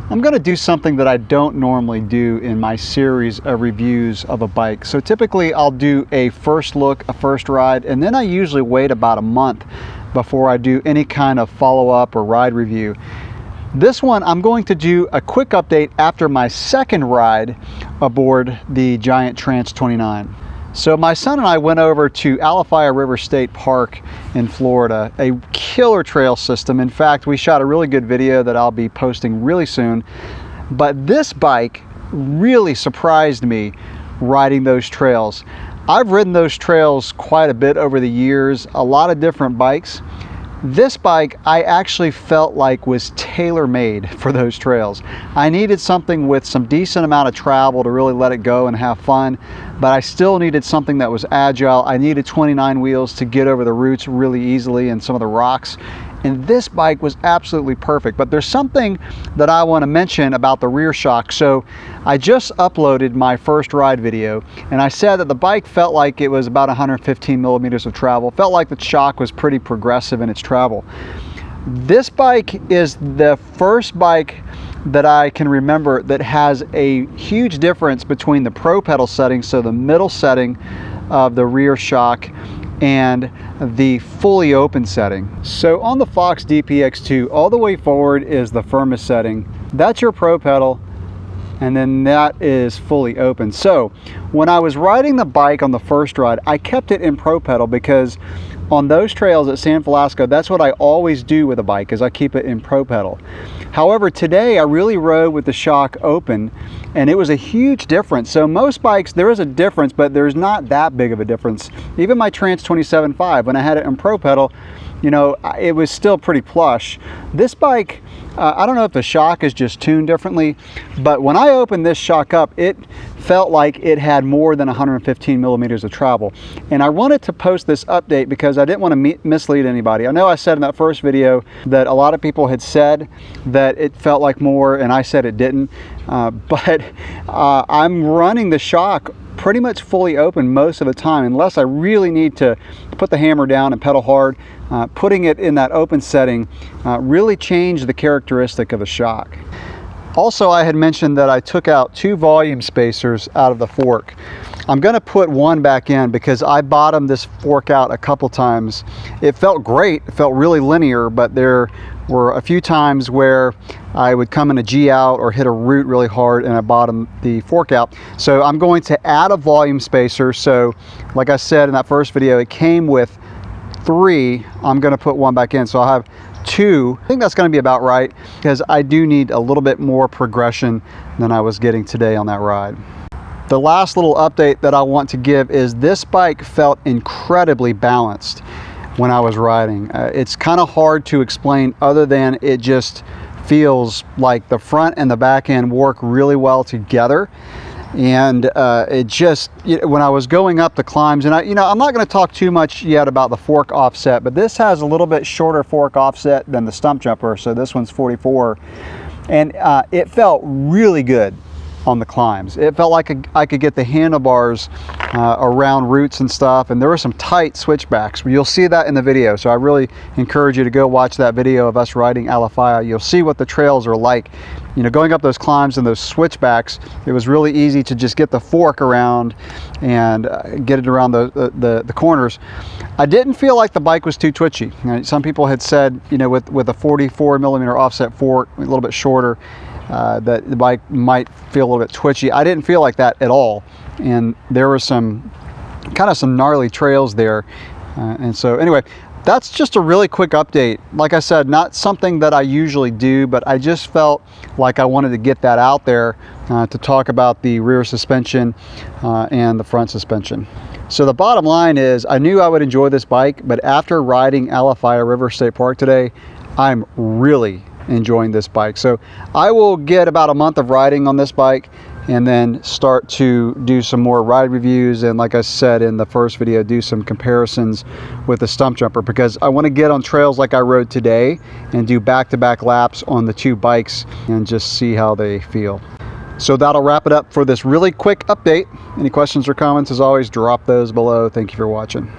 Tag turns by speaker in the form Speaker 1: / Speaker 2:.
Speaker 1: I'm going to do something that I don't normally do in my series of reviews of a bike. So typically I'll do a first look, a first ride, and then I usually wait about a month before I do any kind of follow-up or ride review. This one, I'm going to do a quick update after my second ride aboard the Giant Trance 29. So my son and I went over to Alafaya River State Park in Florida, a killer trail system. In fact, we shot a really good video that I'll be posting really soon. But this bike really surprised me riding those trails. I've ridden those trails quite a bit over the years, a lot of different bikes. This bike I actually felt like was tailor-made for those trails. I needed something with some decent amount of travel to really let it go and have fun, but I still needed something that was agile. I needed 29 wheels to get over the roots really easily and some of the rocks. And this bike was absolutely perfect. But there's something that I want to mention about the rear shock. So I just uploaded my first ride video, and I said that the bike felt like it was about 115 millimeters of travel. Felt like the shock was pretty progressive in its travel. This bike is the first bike that I can remember that has a huge difference between the Pro pedal setting, so the middle setting of the rear shock, and the fully open setting. So on the Fox DPX2, all the way forward is the firmest setting. That's your Pro pedal, and then that is fully open. So when I was riding the bike on the first ride, I kept it in Pro pedal because on those trails at San Velasco, that's what I always do with a bike, is I keep it in Pro pedal. However, today I really rode with the shock open, and it was a huge difference. So most bikes, there is a difference, but there's not that big of a difference. Even my Trance 27.5, when I had it in Pro pedal, you know, it was still pretty plush. This bike, I don't know if the shock is just tuned differently, but when I opened this shock up, it felt like it had more than 115 millimeters of travel. And I wanted to post this update because I didn't want to mislead anybody. I know I said in that first video that a lot of people had said that it felt like more, and I said it didn't. But I'm running the shock pretty much fully open most of the time, unless I really need to put the hammer down and pedal hard. Putting it in that open setting really changed the characteristic of the shock. Also, I had mentioned that I took out 2 volume spacers out of the fork. I'm going to put one back in because I bottomed this fork out a couple times. It felt great, it felt really linear, but there were a few times where I would come in a G out or hit a root really hard and I bottomed the fork out. So I'm going to add a volume spacer. So like I said in that first video, it came with 3. I'm going to put one back in, so I'll have 2. I think that's going to be about right because I do need a little bit more progression than I was getting today on that ride. The last little update that I want to give is this bike felt incredibly balanced when I was riding. It's kind of hard to explain other than it just feels like the front and the back end work really well together. And it just, when I was going up the climbs, and I'm not going to talk too much yet about the fork offset, but this has a little bit shorter fork offset than the stump jumper, so this one's 44, and it felt really good on the climbs. It felt like I could get the handlebars around roots and stuff, and there were some tight switchbacks. You'll see that in the video, so I really encourage you to go watch that video of us riding Alafaya. You'll see what the trails are like. Going up those climbs and those switchbacks, it was really easy to just get the fork around and get it around the corners. I didn't feel like the bike was too twitchy. Some people had said, with a 44 millimeter offset fork, a little bit shorter, that the bike might feel a little bit twitchy. I didn't feel like that at all, and there were some gnarly trails there, and so anyway, that's just a really quick update. Like I said, not something that I usually do, but I just felt like I wanted to get that out there to talk about the rear suspension and the front suspension. So the bottom line is, I knew I would enjoy this bike, but after riding Alafaya River State Park today, I'm really enjoying this bike. So I will get about a month of riding on this bike and then start to do some more ride reviews, and like I said in the first video, do some comparisons with the stump jumper, because I want to get on trails like I rode today and do back-to-back laps on the 2 bikes and just see how they feel. So that'll wrap it up for this really quick update. Any questions or comments, as always, drop those below. Thank you for watching.